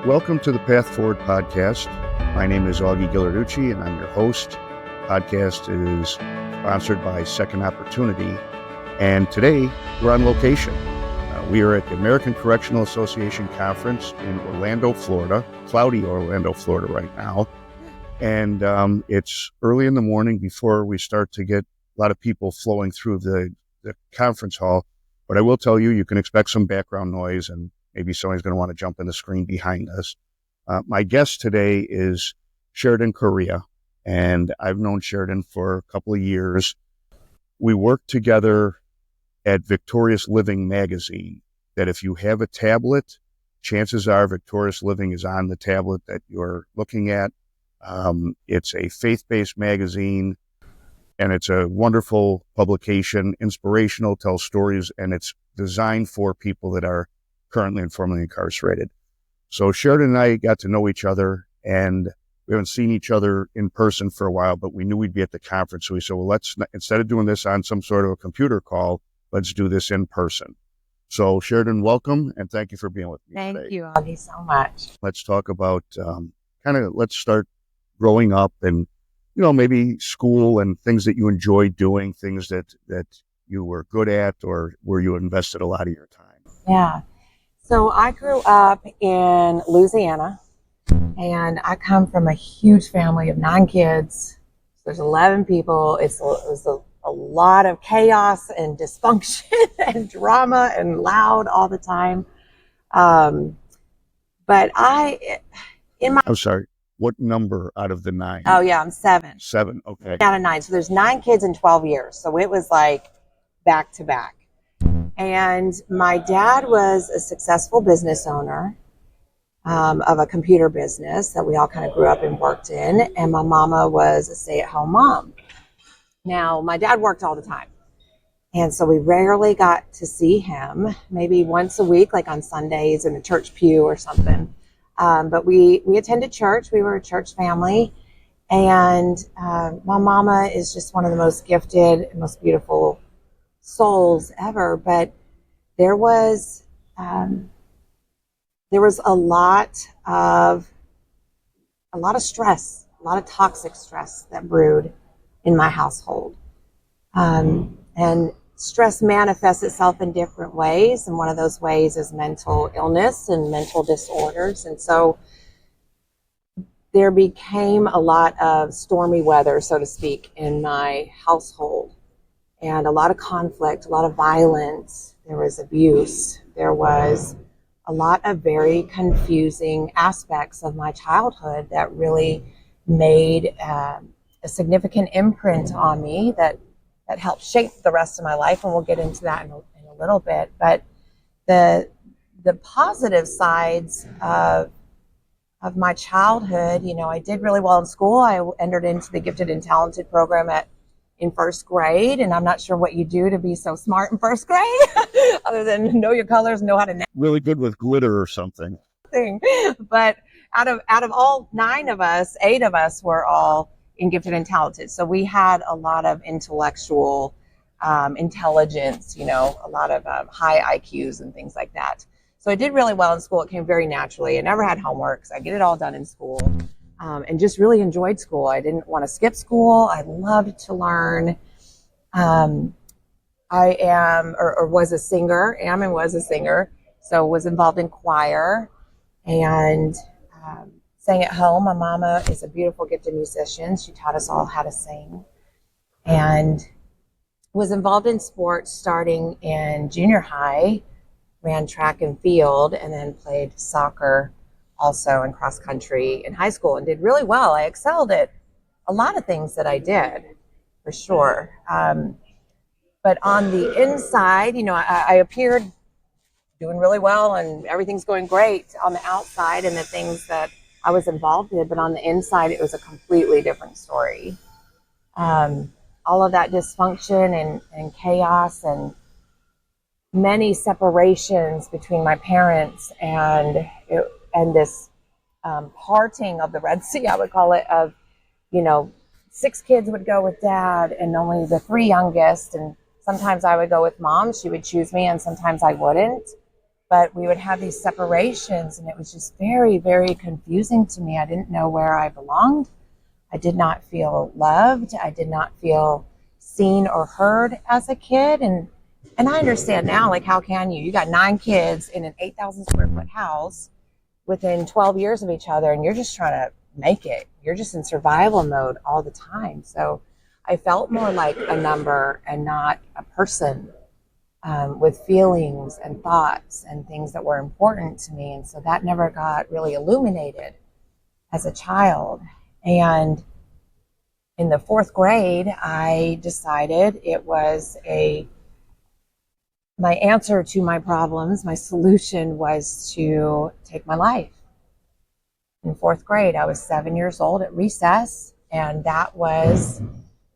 Welcome to the Path Forward podcast. My name is Augie Gillarducci, and I'm your host. The podcast is sponsored by Second Opportunity, and today we're on location. We are at the American Correctional Association Conference in Orlando, Florida, cloudy Orlando, Florida right now, and it's early in the morning before we start to get a lot of people flowing through the conference hall, but I will tell you, you can expect some background noise and maybe somebody's going to want to jump in the screen behind us. My guest today is Sheridan Correa, and I've known Sheridan for a couple of years. We worked together at Victorious Living magazine, that if you have a tablet, chances are Victorious Living is on the tablet that you're looking at. It's a faith-based magazine, and it's a wonderful publication, inspirational, tells stories, and it's designed for people that are currently and formerly incarcerated. So Sheridan and I got to know each other, and we haven't seen each other in person for a while, but we knew we'd be at the conference. So we said, well, let's, instead of doing this on some sort of a computer call, let's do this in person. So Sheridan, welcome, and thank you for being with me today. Thank you, Augie, so much. Let's talk about let's start growing up and, maybe school and things that you enjoyed doing, things that you were good at or where you invested a lot of your time. Yeah. So I grew up in Louisiana, and I come from a huge family of 9 kids. There's 11 people. It was a lot of chaos and dysfunction and drama and loud all the time. I'm sorry, what number out of the 9? Oh yeah, I'm 7. 7, okay. Out of 9. So there's 9 kids in 12 years. So it was like back to back. And my dad was a successful business owner of a computer business that we all kind of grew up and worked in. And my mama was a stay-at-home mom. Now, my dad worked all the time. And so we rarely got to see him, maybe once a week, like on Sundays in the church pew or something. But we attended church. We were a church family. And my mama is just one of the most gifted and most beautiful souls ever, but there was a lot of stress, a lot of toxic stress that brewed in my household, and stress manifests itself in different ways, and one of those ways is mental illness and mental disorders. And so there became a lot of stormy weather, so to speak, in my household. And a lot of conflict, a lot of violence. There was abuse. There was a lot of very confusing aspects of my childhood that really made a significant imprint on me that helped shape the rest of my life. And we'll get into that in a little bit. But the positive sides of my childhood, I did really well in school. I entered into the Gifted and Talented program in first grade, and I'm not sure what you do to be so smart in first grade, other than know your colors, know how to really good with glitter or something. But out of all 9 of us, 8 of us were all in Gifted and Talented. So we had a lot of intellectual intelligence, a lot of high IQs and things like that. So I did really well in school. It came very naturally. I never had homework, so I get it all done in school. And just really enjoyed school. I didn't want to skip school. I loved to learn. I was a singer, was a singer. So was involved in choir and sang at home. My mama is a beautiful, gifted musician. She taught us all how to sing. And was involved in sports starting in junior high, ran track and field, and then played soccer also in cross country in high school, and did really well. I excelled at a lot of things that I did, for sure. But on the inside, I appeared doing really well and everything's going great on the outside and the things that I was involved in, but on the inside, it was a completely different story. All of that dysfunction and chaos and many separations between my parents and this parting of the Red Sea, I would call it, of, 6 kids would go with dad and only the 3 youngest. And sometimes I would go with mom. She would choose me, and sometimes I wouldn't. but we would have these separations, and it was just very, very confusing to me. I didn't know where I belonged. I did not feel loved. I did not feel seen or heard as a kid. And I understand now, like, how can you? You got 9 kids in an 8,000 square foot house within 12 years of each other, and you're just trying to make it. You're just in survival mode all the time. So I felt more like a number and not a person, with feelings and thoughts and things that were important to me. And so that never got really illuminated as a child. And in the 4th grade, I decided it was my answer to my problems, my solution was to take my life. In 4th grade, I was 7 years old at recess, and that was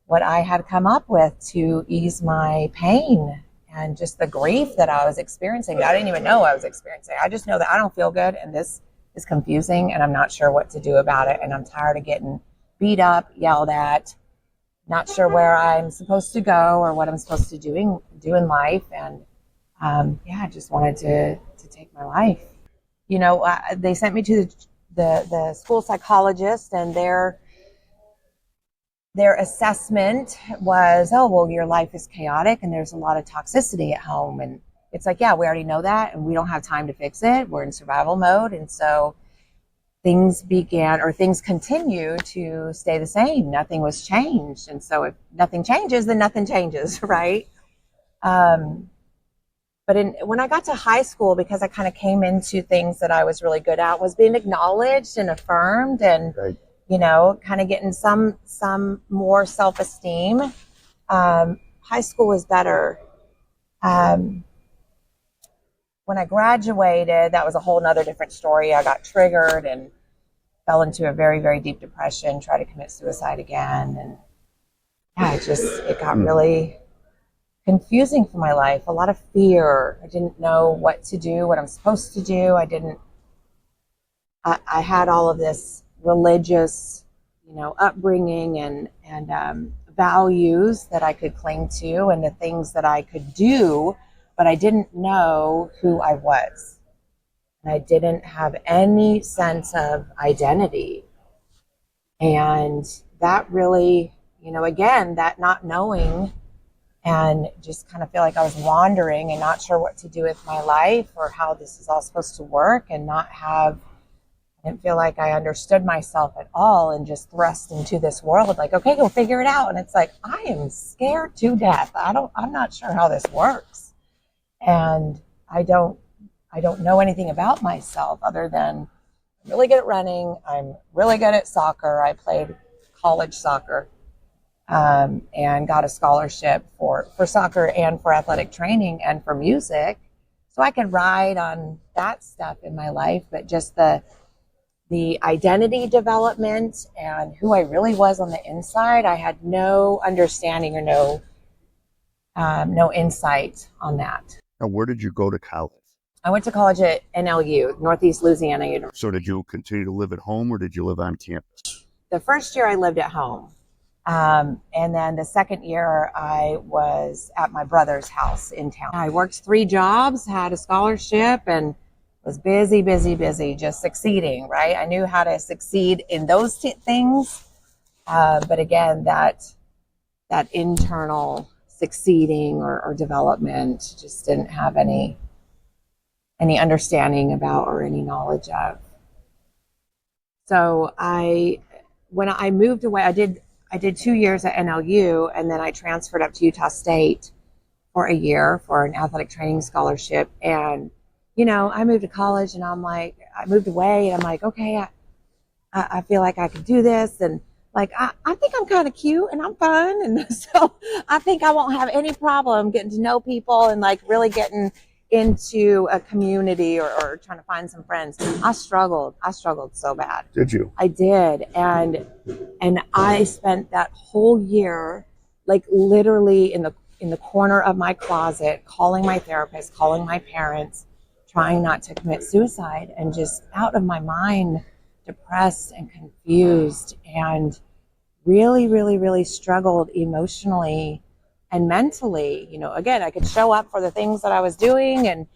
what I had come up with to ease my pain and just the grief that I was experiencing. I didn't even know I was experiencing. I just know that I don't feel good, and this is confusing, and I'm not sure what to do about it, and I'm tired of getting beat up, yelled at, not sure where I'm supposed to go or what I'm supposed to do in life. And I just wanted to take my life. They sent me to the school psychologist, and their assessment was, oh, well, your life is chaotic and there's a lot of toxicity at home. And it's like, yeah, we already know that, and we don't have time to fix it. We're in survival mode. And so things continue to stay the same. Nothing was changed. And so if nothing changes, then nothing changes, right? But when I got to high school, because I kind of came into things that I was really good at, was being acknowledged and affirmed, and Right. kind of getting some more self-esteem. High school was better. When I graduated, that was a whole nother different story. I got triggered and fell into a very, very deep depression, tried to commit suicide again. And it got really confusing for my life. A lot of fear. I didn't know what to do, what I'm supposed to do. I had all of this religious, upbringing and values that I could cling to, and the things that I could do, but I didn't know who I was. And I didn't have any sense of identity. And that really, again, that not knowing, and just kind of feel like I was wandering and not sure what to do with my life or how this is all supposed to work, and I didn't feel like I understood myself at all, and just thrust into this world like, okay, go figure it out. And it's like, I am scared to death. I'm not sure how this works. And I don't know anything about myself other than I'm really good at running. I'm really good at soccer. I played college soccer, and got a scholarship for soccer and for athletic training and for music. So I could ride on that stuff in my life, but just the identity development and who I really was on the inside, I had no understanding or no insight on that. Now, where did you go to college? I went to college at NLU, Northeast Louisiana University. So did you continue to live at home, or did you live on campus? The first year I lived at home. And then the second year I was at my brother's house in town. I worked 3 jobs, had a scholarship, and was busy, just succeeding, right? I knew how to succeed in those things. But again, that internal succeeding or development just didn't have any understanding about or any knowledge of. So when I moved away, I did 2 years at NLU, and then I transferred up to Utah State for a year for an athletic training scholarship. And, I moved to college, and I moved away, and I'm like, okay, I feel like I could do this. And like, I think I'm kind of cute and I'm fun. And so I think I won't have any problem getting to know people and like really getting into a community or trying to find some friends. I struggled so bad. Did you? I did. And I spent that whole year, like literally in the corner of my closet, calling my therapist, calling my parents, trying not to commit suicide, and just out of my mind, depressed and confused, and really, really, really struggled emotionally and mentally. Again, I could show up for the things that I was doing and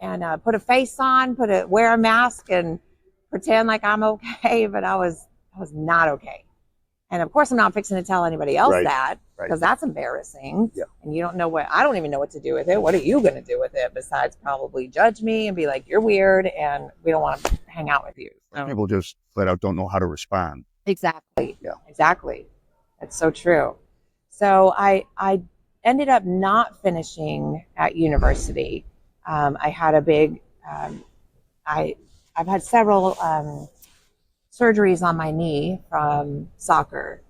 and put a face on, wear a mask and pretend like I'm okay, but I was not okay. And of course, I'm not fixing to tell anybody else that, because that's embarrassing. Yeah. And you don't know I don't even know what to do with it. What are you going to do with it besides probably judge me and be like, you're weird and we don't want to hang out with you. So. People just flat out don't know how to respond. Exactly. Yeah. Exactly. That's so true. So I ended up not finishing at university. I had a big, I've had several surgeries on my knee from soccer.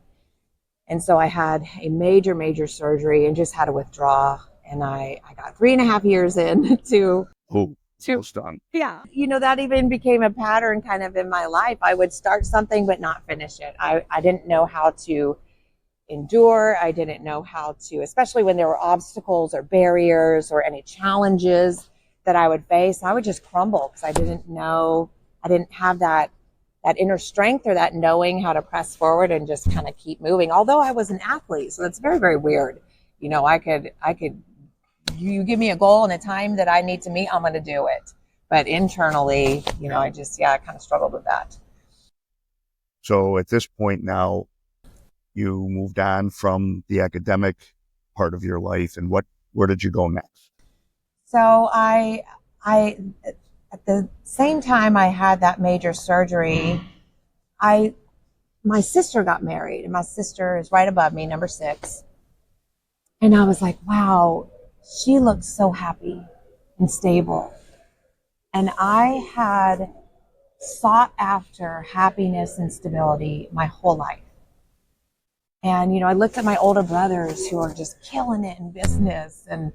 And so I had a major surgery and just had to withdraw. And I got 3.5 years in to done. yeah. That even became a pattern kind of in my life. I would start something but not finish it. I didn't know how to endure. I didn't know how to, especially when there were obstacles or barriers or any challenges that I would face, I would just crumble because I didn't have that inner strength or that knowing how to press forward and just kind of keep moving. Although I was an athlete, so that's very, very weird. I could, you give me a goal and a time that I need to meet, I'm going to do it. But internally, I kind of struggled with that. So at this point now, you moved on from the academic part of your life, and where did you go next? So I at the same time I had that major surgery, my sister got married, and my sister is right above me, number 6. And I was like, wow, she looks so happy and stable. And I had sought after happiness and stability my whole life. And, I looked at my older brothers who are just killing it in business. And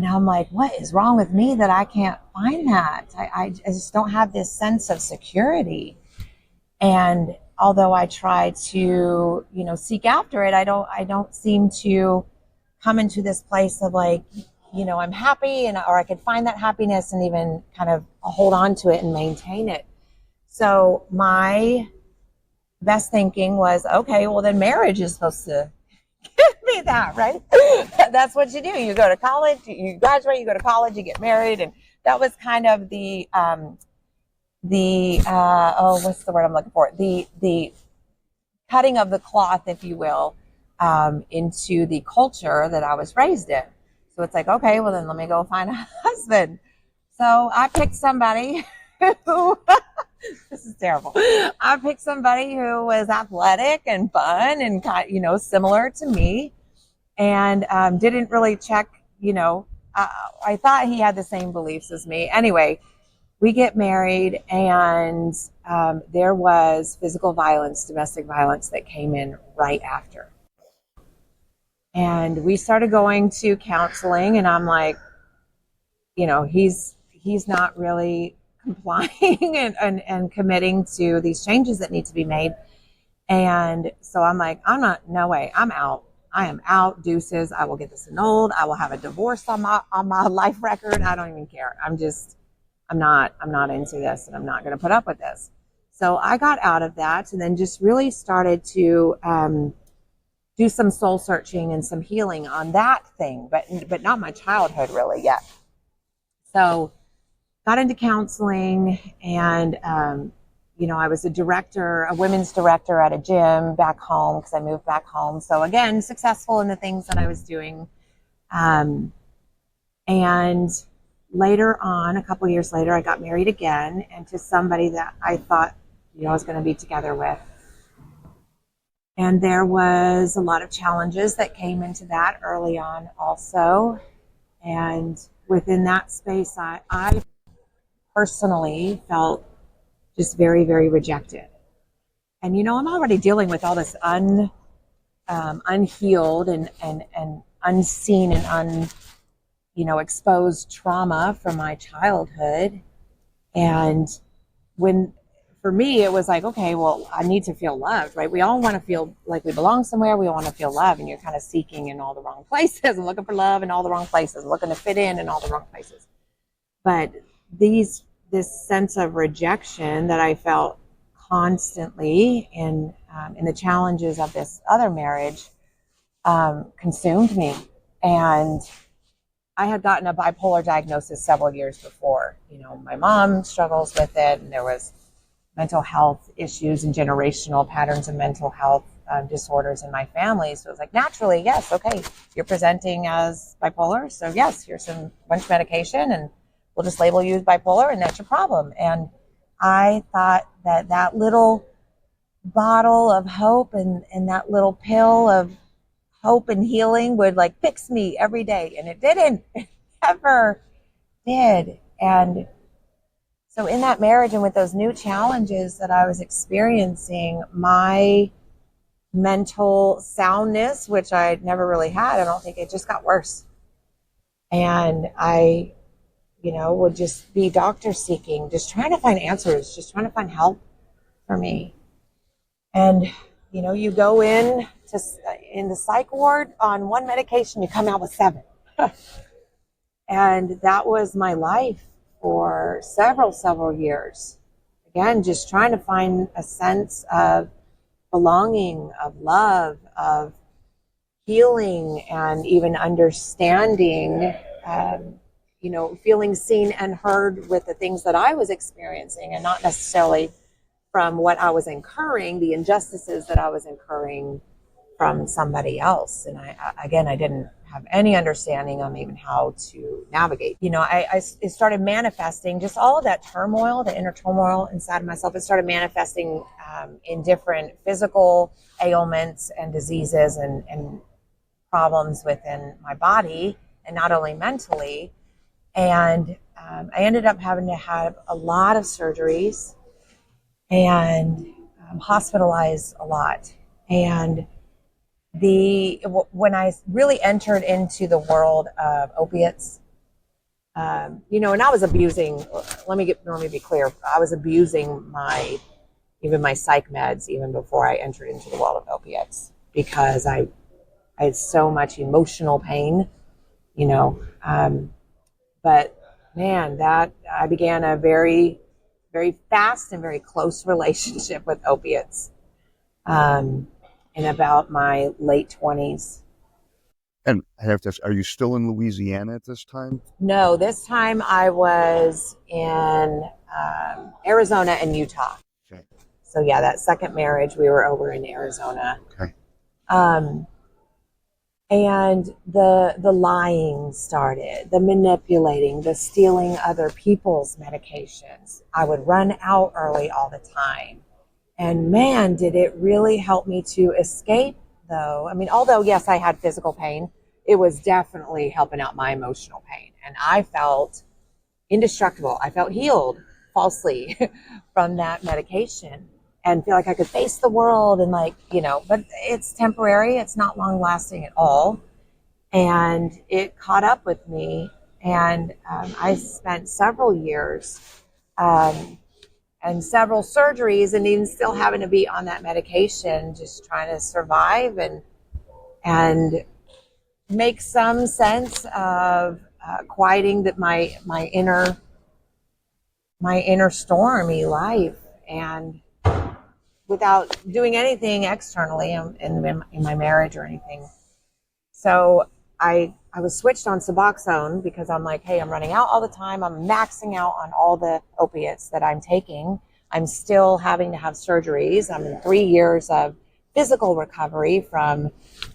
I'm like, what is wrong with me that I can't find that? I just don't have this sense of security. And although I try to, seek after it, I don't seem to come into this place of like, I'm happy or I could find that happiness and even kind of hold on to it and maintain it. So my best thinking was, okay, well then marriage is supposed to give me that, right? That's what you do. You go to college, you graduate, you go to college, you get married. And that was kind of what's the word I'm looking for? The cutting of the cloth, if you will, into the culture that I was raised in. So it's like, okay, well then let me go find a husband. So I picked somebody who, this is terrible. I picked somebody who was athletic and fun and, similar to me, and didn't really check, I thought he had the same beliefs as me. Anyway, we get married, and there was physical violence, domestic violence that came in right after. And we started going to counseling, and I'm like, he's not really complying and committing to these changes that need to be made. And so I'm like, no way, I'm out. I am out, deuces. I will get this annulled. I will have a divorce on my life record. I don't even care. I'm not into this, and I'm not going to put up with this. So I got out of that, and then just really started to do some soul searching and some healing on that thing, but not my childhood really yet. So got into counseling, and I was a women's director at a gym back home because I moved back home. So again, successful in the things that I was doing. And later on, a couple years later, I got married again, and to somebody that I thought, I was going to be together with. And there was a lot of challenges that came into that early on also. And within that space, I personally felt just very, very rejected. And, I'm already dealing with all this unhealed and unseen and exposed trauma from my childhood. And for me, it was like, okay, well, I need to feel loved, right? We all want to feel like we belong somewhere. We want to feel love, and you're kind of seeking in all the wrong places and looking for love in all the wrong places, looking to fit in all the wrong places. But this sense of rejection that I felt constantly in the challenges of this other marriage consumed me. And I had gotten a bipolar diagnosis several years before. My mom struggles with it, and there was mental health issues and generational patterns of mental health disorders in my family. So it was like, naturally, yes, okay, you're presenting as bipolar. So yes, here's some bunch of medication and we'll just label you as bipolar and that's your problem. And I thought that little bottle of hope and that little pill of hope and healing would like fix me every day. And it didn't. It never did. And so in that marriage and with those new challenges that I was experiencing, my mental soundness, which I never really had, I don't think, it just got worse. And I, would just be doctor seeking, just trying to find answers, just trying to find help for me. And, you go in the psych ward on one medication, you come out with 7. And that was my life for several years. Again, just trying to find a sense of belonging, of love, of healing, and even understanding, feeling seen and heard with the things that I was experiencing, and not necessarily from what I was incurring, the injustices that I was incurring from somebody else. And I didn't have any understanding on even how to navigate. It started manifesting, just all of that turmoil, the inner turmoil inside of myself. It started manifesting in different physical ailments and diseases and problems within my body, and not only mentally. And I ended up having to have a lot of surgeries and hospitalized a lot. And when I really entered into the world of opiates, and I was abusing, let me be clear, I was abusing my psych meds even before I entered into the world of opiates, because I had so much emotional pain, but man, that I began a very, very fast and very close relationship with opiates in about my late 20s. And I have to ask, are you still in Louisiana at this time? No, this time I was in Arizona and Utah. Okay. So yeah, that second marriage, we were over in Arizona. Okay. And the lying started, the manipulating, the stealing other people's medications. I would run out early all the time. And man, did it really help me to escape, though. I mean, although, yes, I had physical pain, it was definitely helping out my emotional pain. And I felt indestructible. I felt healed falsely from that medication, and feel like I could face the world and but it's temporary. It's not long lasting at all. And it caught up with me. And I spent several years and several surgeries, and even still having to be on that medication, just trying to survive and make some sense of quieting that my inner stormy life, and without doing anything externally in my marriage or anything. So I was switched on Suboxone because I'm like, hey, I'm running out all the time. I'm maxing out on all the opiates that I'm taking. I'm still having to have surgeries. I'm in 3 years of physical recovery from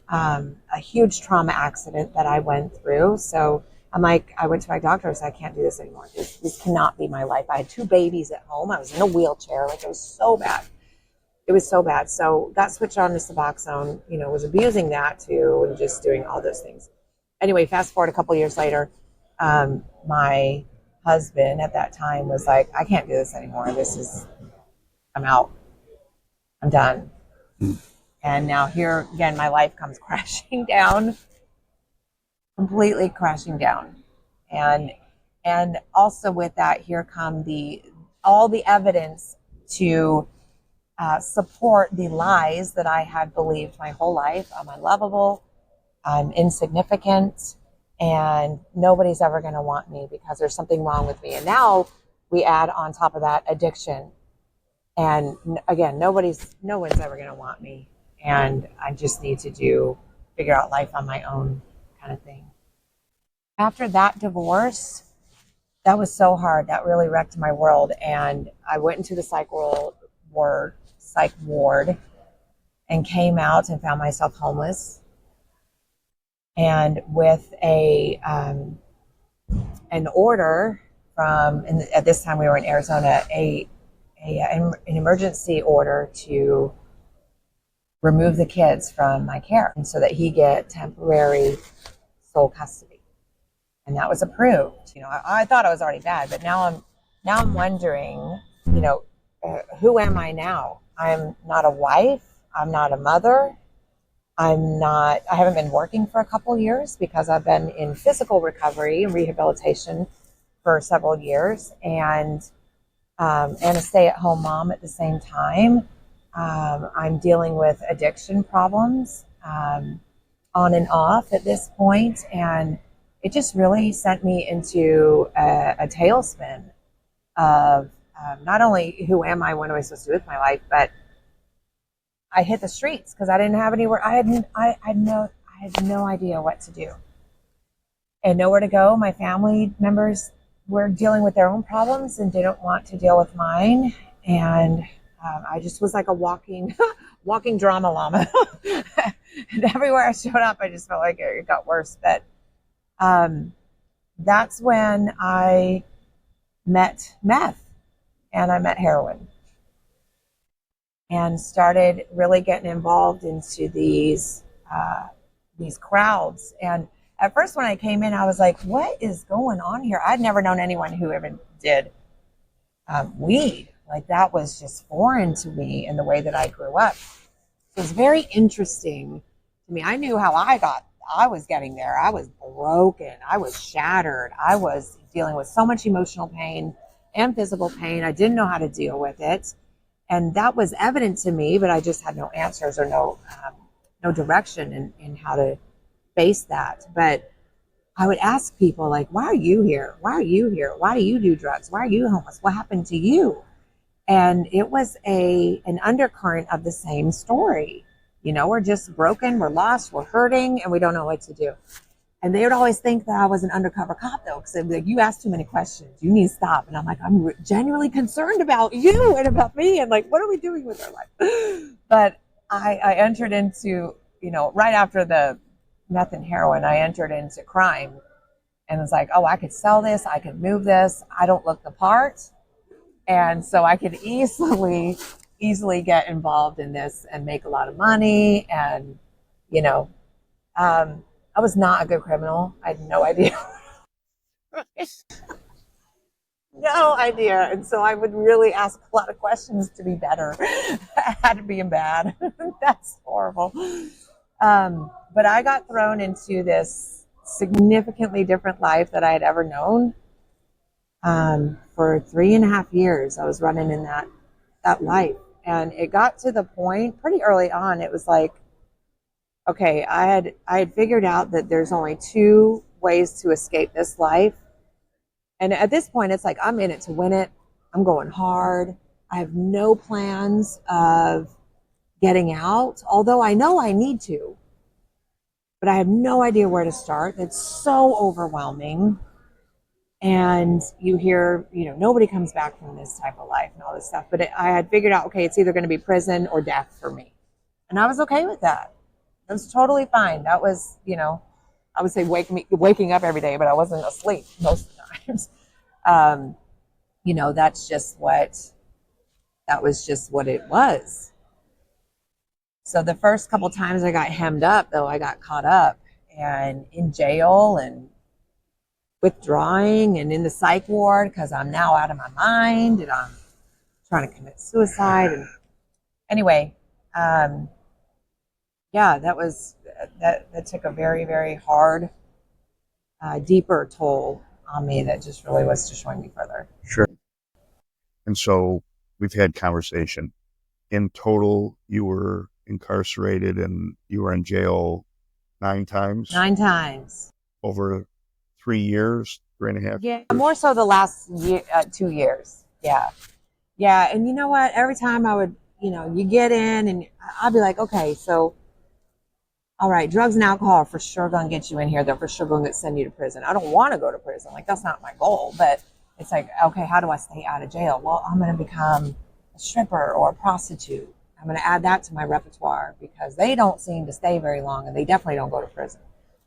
a huge trauma accident that I went through. So I'm like, I went to my doctor and said, I can't do this anymore. This cannot be my life. I had 2 babies at home. I was in a wheelchair. It was so bad. It was so bad. So got switched on to Suboxone, was abusing that too, and just doing all those things. Anyway, fast forward a couple years later, my husband at that time was like, I can't do this anymore. I'm out. I'm done. And now here again, my life comes crashing down, completely crashing down. And also with that, here come all the evidence to support the lies that I had believed my whole life. I'm unlovable, I'm insignificant, and nobody's ever going to want me because there's something wrong with me. And now we add on top of that addiction. And again, no one's ever going to want me. And I just need to figure out life on my own kind of thing. After that divorce, that was so hard. That really wrecked my world. And I went into the psych ward and came out and found myself homeless. And with an order from, and at this time we were in Arizona, an emergency order to remove the kids from my care, and so that he get temporary sole custody. And that was approved. I thought I was already bad, but now I'm wondering, who am I now? I'm not a wife. I'm not a mother. I haven't been working for a couple of years because I've been in physical recovery and rehabilitation for several years, and a stay-at-home mom at the same time. I'm dealing with addiction problems on and off at this point, and it just really sent me into a tailspin of not only who am I, what am I supposed to do with my life, but I hit the streets because I didn't have anywhere. I had no idea what to do and nowhere to go. My family members were dealing with their own problems and didn't want to deal with mine, and I just was like a walking drama llama. And everywhere I showed up, I just felt like it got worse. But that's when I met meth and I met heroin and started really getting involved into these crowds. And at first when I came in, I was like, what is going on here? I'd never known anyone who even did weed. Like, that was just foreign to me in the way that I grew up. So it was very interesting to me. I knew how I was getting there. I was broken. I was shattered. I was dealing with so much emotional pain and physical pain. I didn't know how to deal with it. And that was evident to me, but I just had no answers or no direction in how to face that. But I would ask people, like, why are you here? Why are you here? Why do you do drugs? Why are you homeless? What happened to you? And it was an undercurrent of the same story. We're just broken, we're lost, we're hurting, and we don't know what to do. And they would always think that I was an undercover cop, though, because they'd be like, you ask too many questions. You need to stop. And I'm like, I'm genuinely concerned about you and about me. And like, what are we doing with our life? But I entered into, right after the meth and heroin, I entered into crime and was like, oh, I could sell this. I could move this. I don't look the part. And so I could easily get involved in this and make a lot of money. And, I was not a good criminal. I had no idea. No idea. And so I would really ask a lot of questions to be better at being bad. That's horrible. But I got thrown into this significantly different life that I had ever known. For 3.5 years, I was running in that life. And it got to the point pretty early on. It was like, okay, I had figured out that there's only two ways to escape this life. And at this point, it's like, I'm in it to win it. I'm going hard. I have no plans of getting out, although I know I need to, but I have no idea where to start. It's so overwhelming. And you hear, nobody comes back from this type of life and all this stuff. But I had figured out, okay, it's either going to be prison or death for me. And I was okay with that. It was totally fine. That was, I would say waking up every day, but I wasn't asleep most of the times. That was just what it was. So the first couple times I got hemmed up, though, I got caught up and in jail and withdrawing and in the psych ward because I'm now out of my mind and I'm trying to commit suicide. And anyway, that took a very, very hard, deeper toll on me that just really was destroying me further. Sure. And so we've had conversation. In total, you were incarcerated and you were in jail 9 times? 9 times. Over 3 years, 3.5 years? Yeah, more so the last 2 years. Yeah. Yeah, and you know what? Every time I would, you get in and I'd be like, okay, so all right, drugs and alcohol are for sure going to get you in here. They're for sure going to send you to prison. I don't want to go to prison. Like, that's not my goal. But it's like, okay, how do I stay out of jail? Well, I'm going to become a stripper or a prostitute. I'm going to add that to my repertoire because they don't seem to stay very long and they definitely don't go to prison.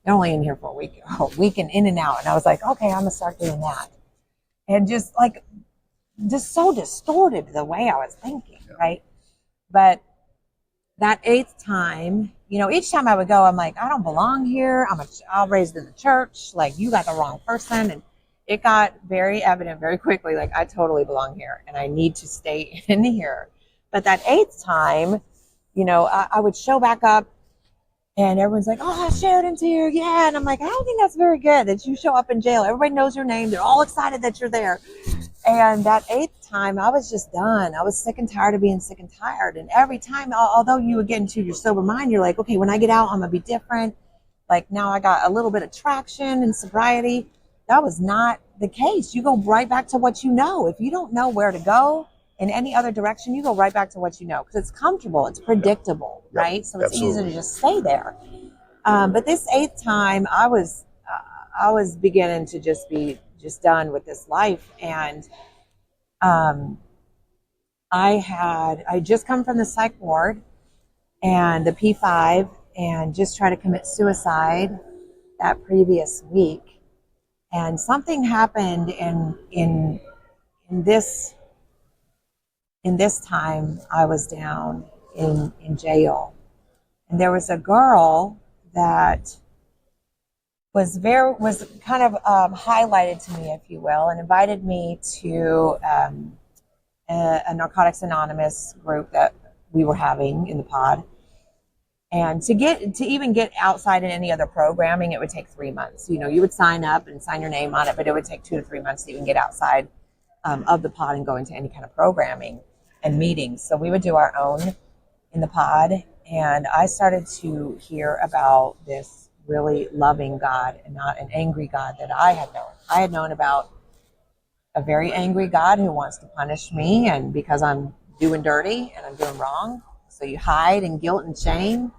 They're only in here for a week and in and out. And I was like, okay, I'm going to start doing that. And just so distorted the way I was thinking, right? But that eighth time, each time I would go, I'm like, I don't belong here. I'm raised in the church. Like, you got the wrong person. And it got very evident very quickly, like, I totally belong here and I need to stay in here. But that eighth time, I would show back up and everyone's like, oh, Sheridan's here. Yeah. And I'm like, I don't think that's very good that you show up in jail. Everybody knows your name. They're all excited that you're there. And that eighth time, I was just done. I was sick and tired of being sick and tired. And every time, although you would get into your sober mind, you're like, okay, when I get out, I'm going to be different. Like, now I got a little bit of traction and sobriety. That was not the case. You go right back to what you know. If you don't know where to go in any other direction, you go right back to what you know because it's comfortable. It's predictable, right? So it's easy to just stay there. But this eighth time, I was beginning to just be done with this life. And I just come from the psych ward and the P5 and just tried to commit suicide that previous week. And something happened in this time I was down in jail. And there was a girl that was kind of highlighted to me, if you will, and invited me to a Narcotics Anonymous group that we were having in the pod. And to even get outside in any other programming, it would take 3 months. You would sign up and sign your name on it, but it would take 2 to 3 months to even get outside of the pod and go into any kind of programming and meetings. So we would do our own in the pod. And I started to hear about this really loving God and not an angry God that I had known. I had known about a very angry God who wants to punish me, and because I'm doing dirty and I'm doing wrong, so you hide in guilt and shame.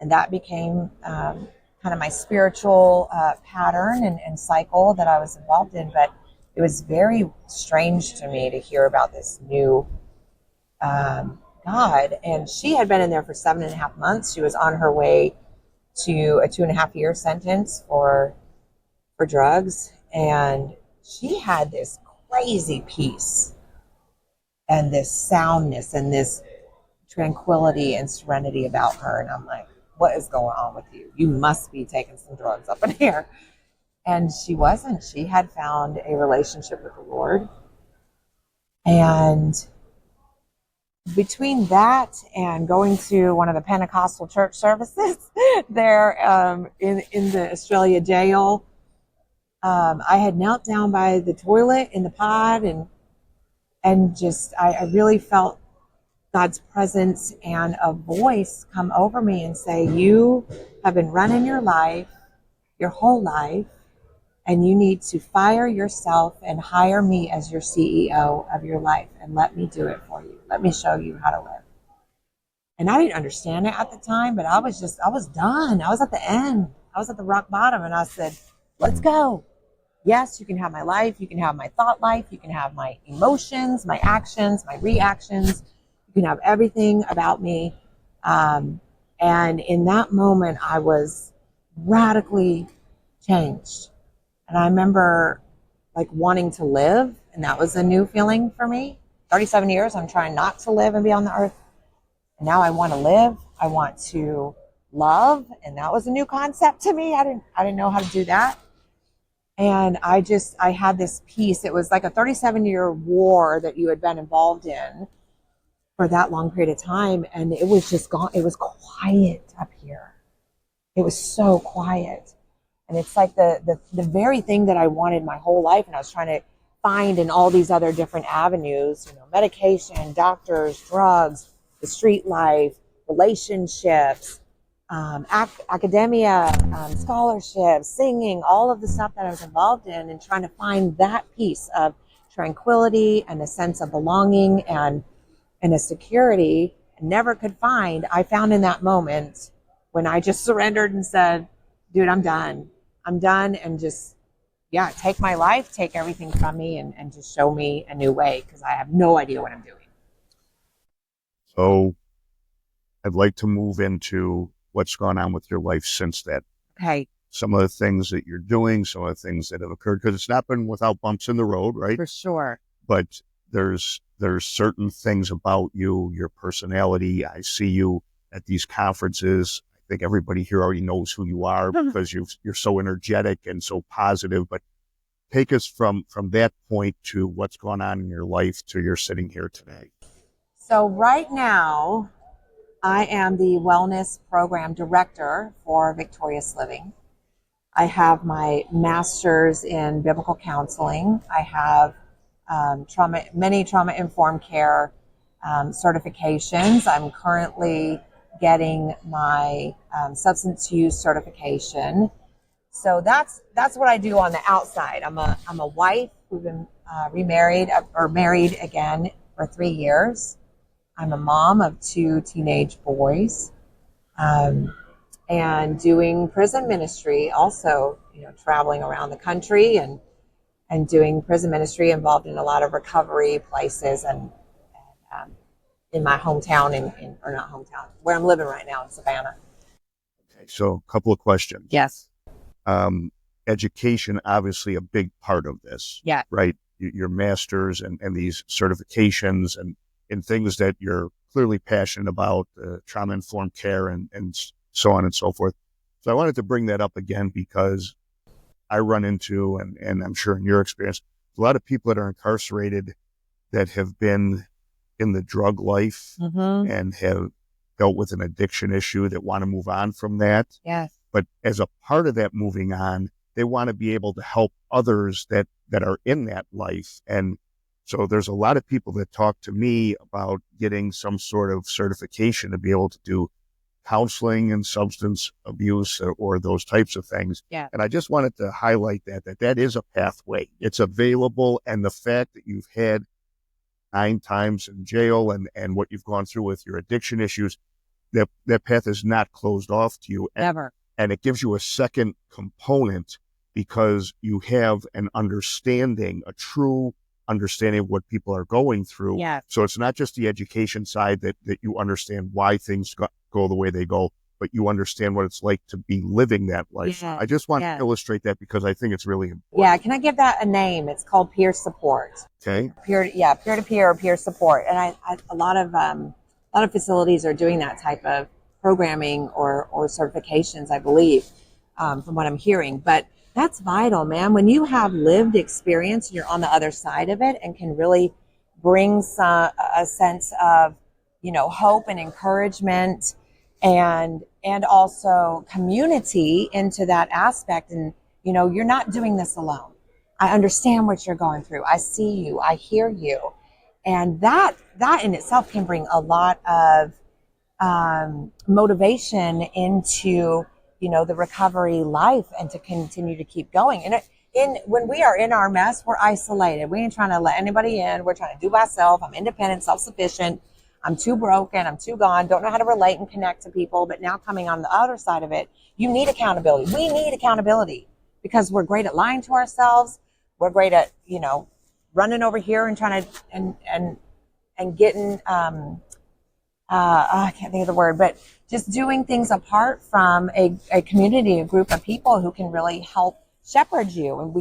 And that became kind of my spiritual pattern and cycle that I was involved in. But it was very strange to me to hear about this new God. And she had been in there for 7.5 months. She was on her way to a 2.5-year sentence for drugs. And she had this crazy peace and this soundness and this tranquility and serenity about her. And I'm like, what is going on with you? You must be taking some drugs up in here. And she wasn't. She had found a relationship with the Lord. And between that and going to one of the Pentecostal church services there in the Australia jail, I had knelt down by the toilet in the pod and just I really felt God's presence and a voice come over me and say, you have been running your life, your whole life, and you need to fire yourself and hire me as your CEO of your life and let me do it for you. Let me show you how to live. And I didn't understand it at the time, but I was done. I was at the end. I was at the rock bottom, and I said, let's go. Yes, you can have my life. You can have my thought life. You can have my emotions, my actions, my reactions. You can have everything about me. And in that moment, I was radically changed. And I remember like wanting to live, and that was a new feeling for me. 37 years, I'm trying not to live and be on the earth. And now I want to live. I want to love. And that was a new concept to me. I didn't know how to do that. And I had this peace. It was like a 37-year war that you had been involved in for that long period of time. And it was just gone. It was quiet up here. It was so quiet. And it's like the very thing that I wanted my whole life. And I was trying to find in all these other different avenues, medication, doctors, drugs, the street life, relationships, academia, scholarships, singing, all of the stuff that I was involved in, and trying to find that piece of tranquility and a sense of belonging and a security I never could find. I found in that moment when I just surrendered and said, dude, I'm done. I'm done. And just, yeah, take my life, take everything from me, and just show me a new way, because I have no idea what I'm doing. So I'd like to move into what's gone on with your life since that. Okay. Some of the things that you're doing, some of the things that have occurred, because it's not been without bumps in the road, right? For sure. But there's certain things about you, your personality. I see you at these conferences. I think everybody here already knows who you are because you're so energetic and so positive. But take us from that point to what's going on in your life to you're sitting here today. So right now, I am the wellness program director for Victorious Living. I have my master's in biblical counseling. I have many trauma-informed care certifications. I'm currently getting my substance use certification. So that's what I do on the outside. I'm a wife. We've been remarried or married again for 3 years. I'm a mom of 2 teenage boys, and doing prison ministry. Also, traveling around the country and doing prison ministry, involved in a lot of recovery places, and in my hometown, or not hometown, where I'm living right now in Savannah. Okay, so a couple of questions. Yes. Education, obviously a big part of this. Yeah. Right? Your masters and these certifications and things that you're clearly passionate about, trauma-informed care and so on and so forth. So I wanted to bring that up again because I run into, and I'm sure in your experience, a lot of people that are incarcerated that have been in the drug life and have dealt with an addiction issue that want to move on from that. Yes. But as a part of that moving on, they want to be able to help others that are in that life. And so there's a lot of people that talk to me about getting some sort of certification to be able to do counseling and substance abuse or those types of things. Yeah. And I just wanted to highlight that is a pathway. It's available. And the fact that you've had 9 times in jail and what you've gone through with your addiction issues, that path is not closed off to you. Ever. And it gives you a second component because you have an understanding, a true understanding of what people are going through. Yeah. So it's not just the education side that you understand why things go the way they go, but you understand what it's like to be living that life. Yeah. I just want to illustrate that because I think it's really important. Yeah. Can I give that a name? It's called peer support. Okay. Peer-to-peer or peer support. And a lot of facilities are doing that type of programming or certifications, I believe, from what I'm hearing. But that's vital, man. When you have lived experience, you're on the other side of it and can really bring a sense of, hope and encouragement and also community into that aspect. And, you're not doing this alone. I understand what you're going through. I see you. I hear you. And that in itself can bring a lot of motivation into the recovery life and to continue to keep going. And when we are in our mess, we're isolated. We ain't trying to let anybody in. We're trying to do myself. I'm independent, self-sufficient. I'm too broken. I'm too gone. Don't know how to relate and connect to people. But now coming on the other side of it, you need accountability. We need accountability because we're great at lying to ourselves. We're great at, running over here and trying to, and getting, I can't think of the word, but just doing things apart from a community, a group of people who can really help shepherd you. And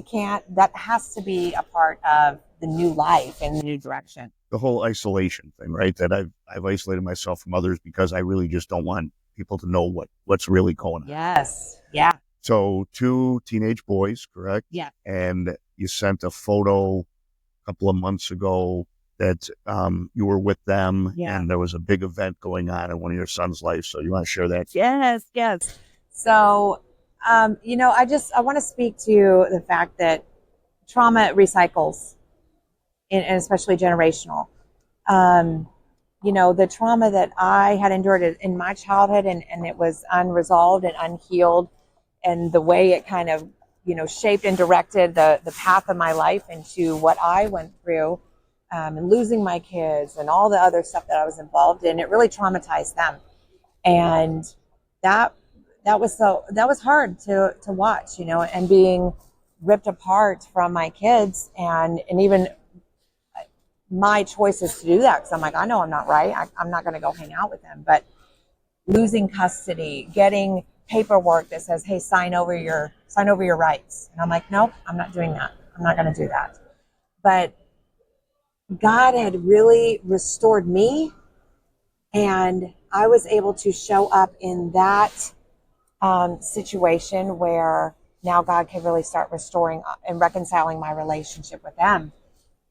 that has to be a part of the new life and the new direction. The whole isolation thing, right? That I've isolated myself from others because I really just don't want people to know what's really going on. Yes. Yeah. So 2 teenage boys, correct? Yeah. And you sent a photo a couple of months ago that you were with them, and there was a big event going on in one of your son's life. So you want to share that? Yes. So, I want to speak to the fact that trauma recycles, and especially generational. The trauma that I had endured in my childhood, and it was unresolved and unhealed, and the way it kind of, shaped and directed the path of my life into what I went through. And losing my kids and all the other stuff that I was involved in, it really traumatized them. And that that was hard to watch, and being ripped apart from my kids, and even my choices to do that, because I'm like, I know I'm not right. I'm not going to go hang out with them. But losing custody, getting paperwork that says, "Hey, sign over your rights," and I'm like, nope, I'm not doing that. I'm not going to do that. But God had really restored me, and I was able to show up in that situation where now God can really start restoring and reconciling my relationship with them.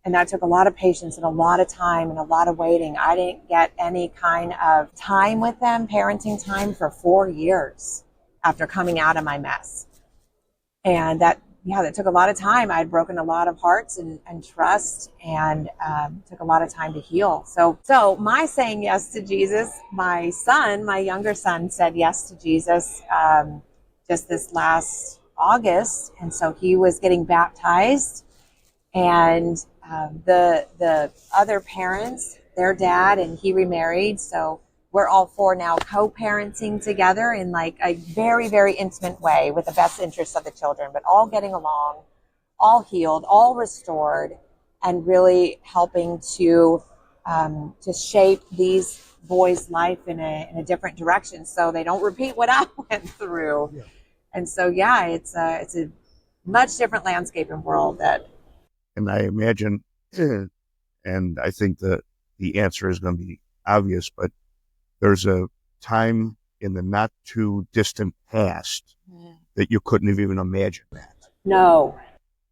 And that took a lot of patience and a lot of time and a lot of waiting. I didn't get any kind of time with them, parenting time, for 4 years after coming out of my mess. And that took a lot of time. I'd broken a lot of hearts and trust, and took a lot of time to heal. So my saying yes to Jesus, my younger son, said yes to Jesus just this last August. And so he was getting baptized, and the other parents, their dad and he remarried. So we're all four now co-parenting together in like a very, very intimate way with the best interests of the children, but all getting along, all healed, all restored, and really helping to shape these boys' life in a different direction, so they don't repeat what I went through. Yeah. And so, it's a much different landscape and world And I imagine, and I think that the answer is going to be obvious, but there's a time in the not too distant past that you couldn't have even imagined that. No.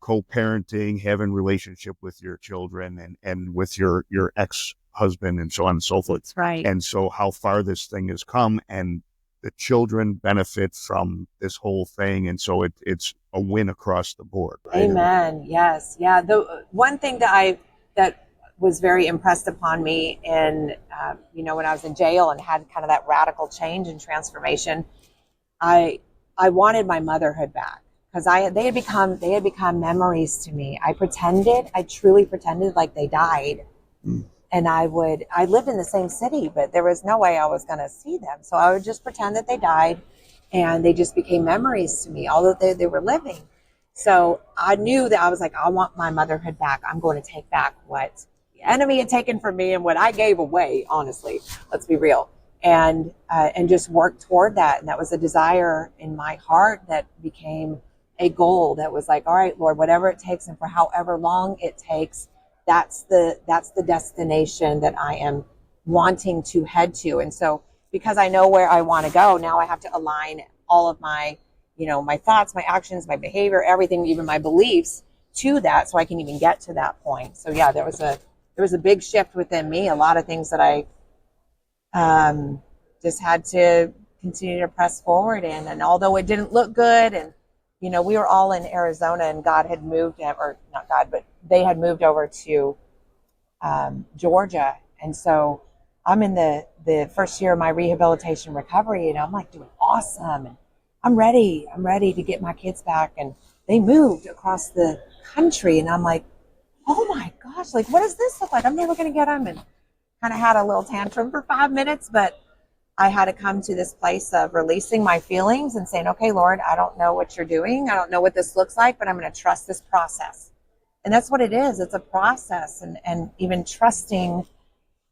Co-parenting, having relationship with your children and with your ex-husband and so on and so forth. That's right. And so how far this thing has come, and the children benefit from this whole thing. And so it's a win across the board. Right? Amen. Yes. Yeah. The one thing that was very impressed upon me in, when I was in jail and had kind of that radical change and transformation, I wanted my motherhood back, because they had become memories to me. I truly pretended like they died. And I lived in the same city, but there was no way I was going to see them. So I would just pretend that they died, and they just became memories to me, although they were living. So I knew that I was like, I want my motherhood back. I'm going to take back what the enemy had taken from me and what I gave away, honestly. Let's be real. And just work toward that. And that was a desire in my heart that became a goal that was like, all right, Lord, whatever it takes and for however long it takes, that's the destination that I am wanting to head to. And so because I know where I want to go, now I have to align all of my, my thoughts, my actions, my behavior, everything, even my beliefs to that, so I can even get to that point. So there was a big shift within me, a lot of things that I just had to continue to press forward in. And although it didn't look good, and we were all in Arizona, and God had moved, or not God, but they had moved over to Georgia. And so I'm in the first year of my rehabilitation recovery, and I'm like doing awesome. And I'm ready to get my kids back. And they moved across the country, and I'm like, oh my gosh, like, what does this look like? I'm never going to get them. And kind of had a little tantrum for 5 minutes, but I had to come to this place of releasing my feelings and saying, okay, Lord, I don't know what you're doing. I don't know what this looks like, but I'm going to trust this process. And that's what it is. It's a process. And even trusting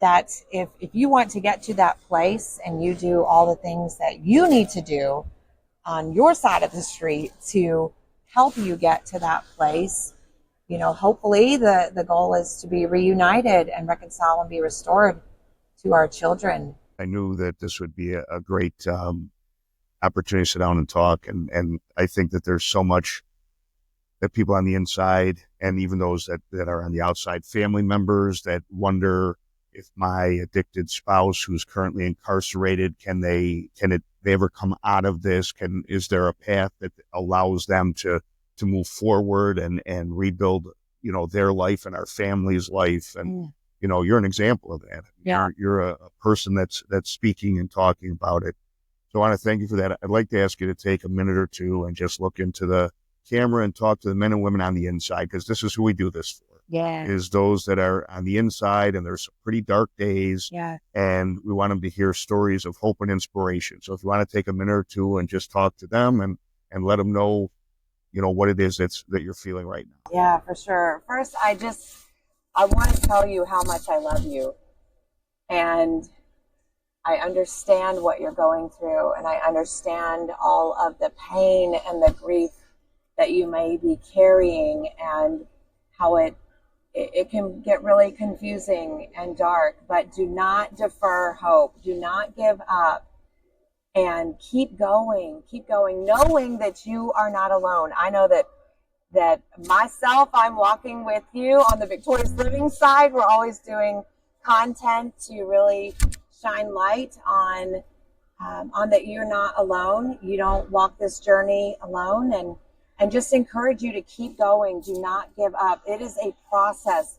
that if you want to get to that place, and you do all the things that you need to do on your side of the street to help you get to that place, hopefully the goal is to be reunited and reconcile and be restored to our children. I knew that this would be a great opportunity to sit down and talk. And I think that there's so much that people on the inside, and even those that are on the outside, family members that wonder if my addicted spouse who's currently incarcerated, can they ever come out of this? Is there a path that allows them to move forward and rebuild, their life and our family's life? And you're an example of that. Yeah. You're a person that's speaking and talking about it. So I want to thank you for that. I'd like to ask you to take a minute or two and just look into the camera and talk to the men and women on the inside, because this is who we do this for. Yeah. is those that are on the inside, and there's some pretty dark days. Yeah. And we want them to hear stories of hope and inspiration. So if you want to take a minute or two and just talk to them and let them know, what it is that you're feeling right now. Yeah, for sure. First, I want to tell you how much I love you. And I understand what you're going through, and I understand all of the pain and the grief that you may be carrying, and how it can get really confusing and dark. But do not defer hope. Do not give up, and keep going, knowing that you are not alone. I know that myself, I'm walking with you on the Victorious Living side. We're always doing content to really shine light on that you're not alone. You don't walk this journey alone, and just encourage you to keep going. Do not give up. It is a process.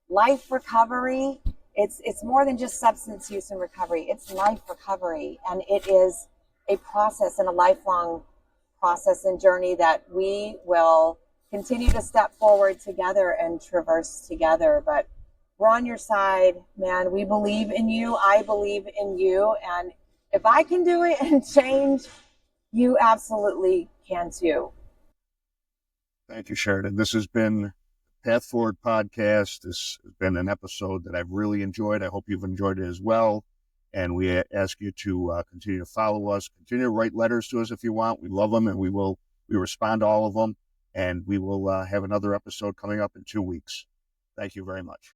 Life recovery, it's more than just substance use and recovery. It's life recovery, and it is a process and a lifelong process and journey that we will continue to step forward together and traverse together. But we're on your side, man. We believe in you. I believe in you. And if I can do it and change, you absolutely can too. Thank you, Sheridan. This has been Path Forward Podcast. This has been an episode that I've really enjoyed. I hope you've enjoyed it as well. And we ask you to continue to follow us, continue to write letters to us if you want. We love them, and we respond to all of them. And we will have another episode coming up in 2 weeks. Thank you very much.